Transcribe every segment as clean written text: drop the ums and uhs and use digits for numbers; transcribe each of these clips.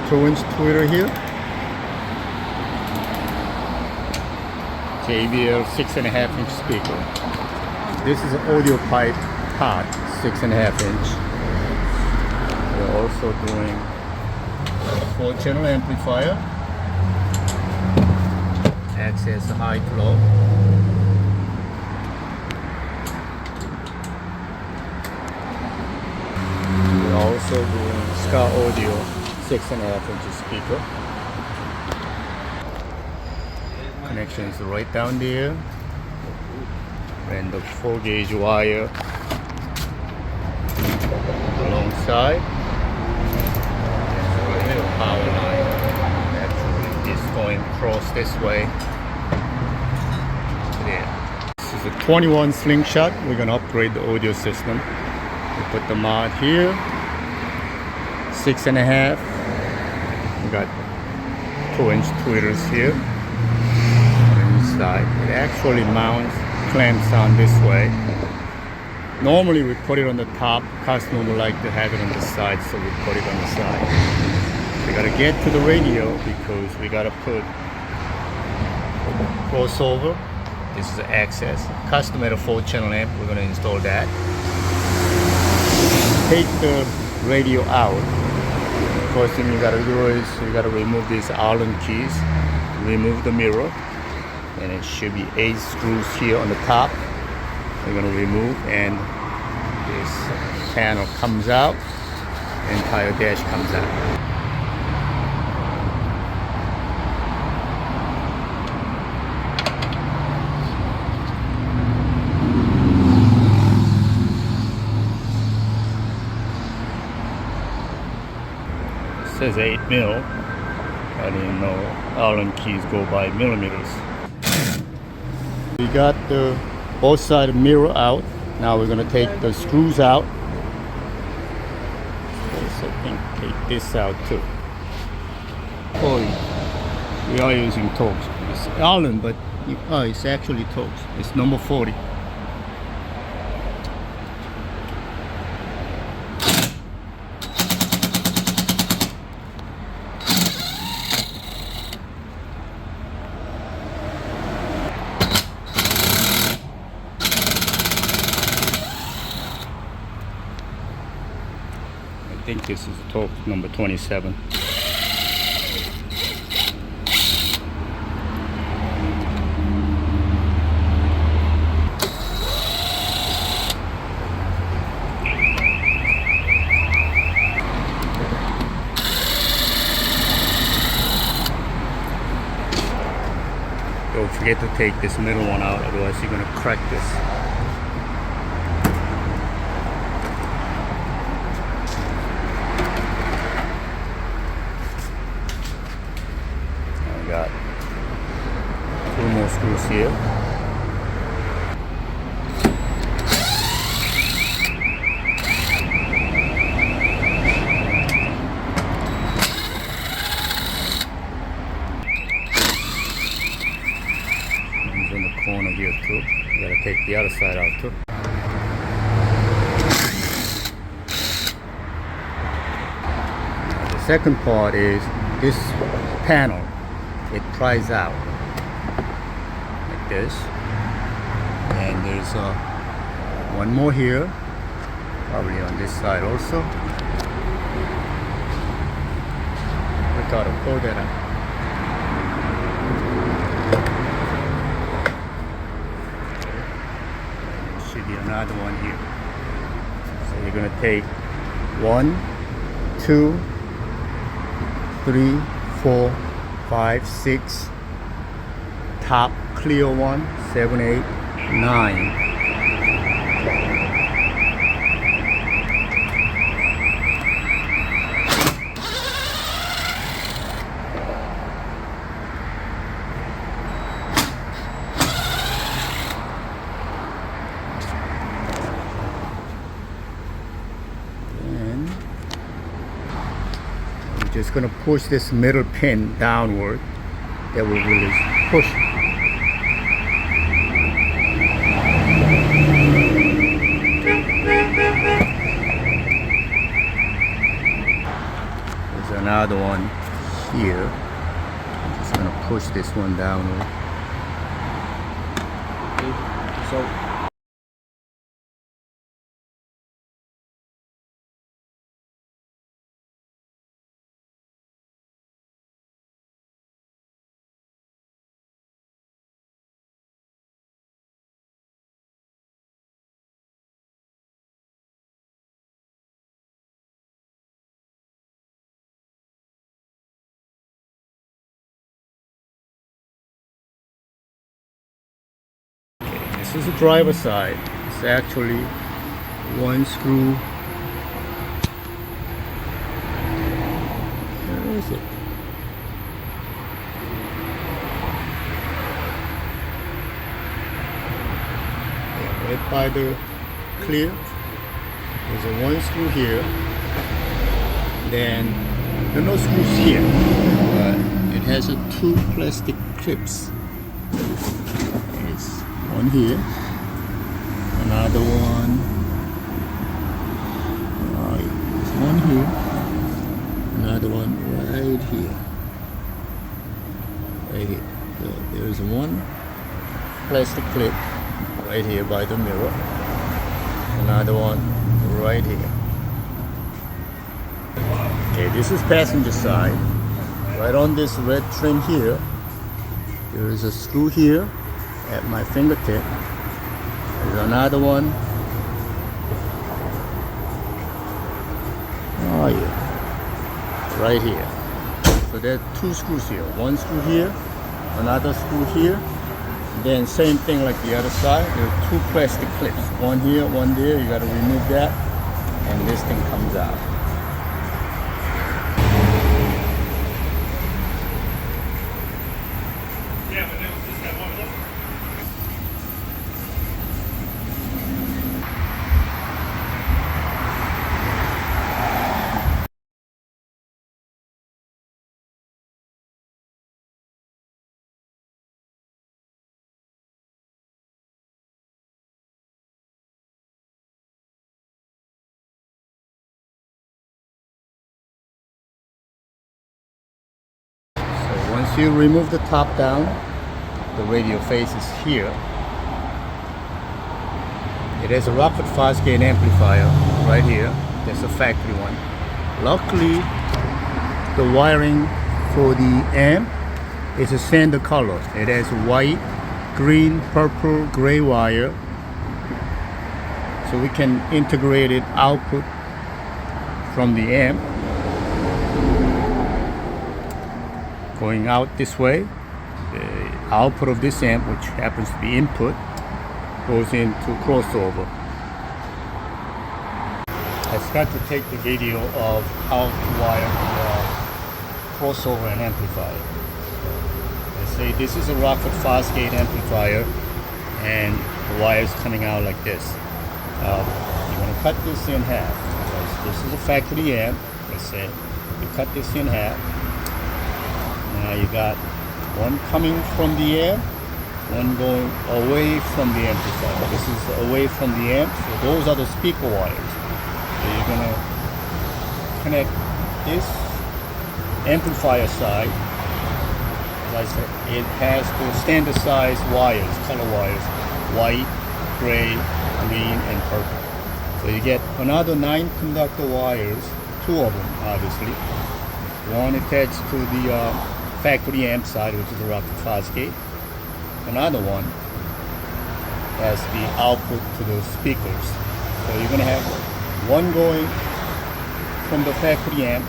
2-inch tweeter here. JBL 6.5-inch speaker. This is an audio pipe pot, 6.5-inch. We're also doing a 4-channel amplifier. Access high to low. We're also doing Ska Audio 6.5-inch speaker. Connection is right down there. And the 4-gauge wire alongside. There's a power line. Actually, it's going across this way. There. This is a 21 Slingshot. We're gonna upgrade the audio system. We put the mod here. 6.5. We got 2-inch tweeters here. Inside. It actually mounts, clamps on this way. Normally we put it on the top. Customer would like to have it on the side, so we put it on the side. We gotta get to the radio because we gotta put crossover. This is access. Custom at a 4-channel amp. We're gonna install that. Take the radio out. First thing you gotta do is you gotta remove these Allen keys. Remove the mirror. And it should be 8 screws here on the top. We're going to remove, and this panel comes out. The entire dash comes out. It says 8 mil. I didn't know Allen keys go by millimeters. We got the both side mirror out. Now we're gonna take the screws out. Also take this out too. Oh, we are using torx. It's Allen, but it's actually torx. It's number 40. I think this is torx number 27. Don't forget to take this middle one out, otherwise you're going to crack this. Got 2 more screws here. One's in the corner here too. You gotta take the other side out too. Now, the second part is this panel. It pries out like this, and there's one more here, probably on this side also. We gotta pull that out. There should be another one here. So you're gonna take 1, 2, 3, 4, 5, 6, top clear one, 7, 8, 9. Just going to push this middle pin downward. That will release. Push. There's another one here. I'm just gonna push this one down. Okay. So this is the driver's side. It's actually one screw. Where is it? Yeah, right by the clear. There's a one screw here. Then there are no screws here, but it has a two plastic clips. It's one here, another one, right, there's one here, another one right here, right here. So there's one plastic clip right here by the mirror, another one right here. Okay, this is passenger side. Right on this red trim here, there is a screw here at my fingertip. There's another one. Oh yeah, right here. So there are two screws here. One screw here, another screw here. Then same thing like the other side. There are two plastic clips. One here, one there. You got to remove that, and this thing comes out. Once you remove the top down, the radio face is here. It has a Rockford fosgate amplifier right here. That's a factory one. Luckily, the wiring for the amp is a standard color. It has white, green, purple, gray wire. So we can integrate it output from the amp. Going out this way, the output of this amp, which happens to be input, goes into crossover. I forgot to take the video of how to wire the crossover and amplifier. Let's say this is a Rockford fosgate amplifier, and the wire is coming out like this. You're going to cut this in half. Because this is a factory amp. Let's say you cut this in half. Now you got one coming from the amp, one going away from the amplifier. This is away from the amp, so those are the speaker wires. So you're gonna connect this amplifier side. As I said, it has the standard size wires, color wires, white, gray, green, and purple. So you get another 9 conductor wires, 2 of them obviously. One attached to the factory amp side, which is a Rockford fosgate. Another one has the output to the speakers. So you're going to have one going from the factory amp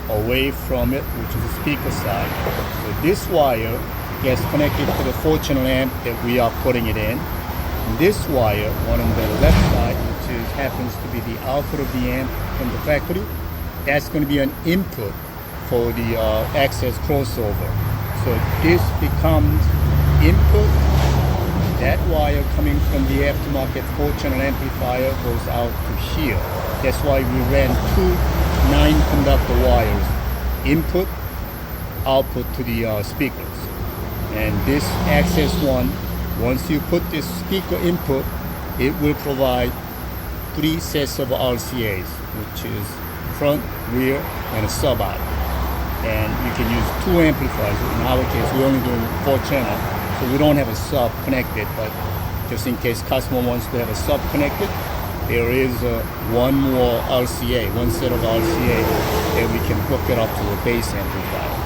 away from it, which is the speaker side. So this wire gets connected to the functional amp that we are putting it in. And this wire, one on the left side, which happens to be the output of the amp from the factory, that's going to be an input for the access crossover. So this becomes input. That wire coming from the aftermarket 4-channel amplifier goes out to here. That's why we ran 2 9-conductor wires, input, output to the speakers. And this access one, once you put this speaker input, it will provide 3 sets of RCAs, which is front, rear, and a sub out. And you can use 2 amplifiers. In our case, we're only doing 4 channel, so we don't have a sub connected, but just in case customer wants to have a sub connected, there is one more RCA, one set of RCA that we can hook it up to a bass amplifier.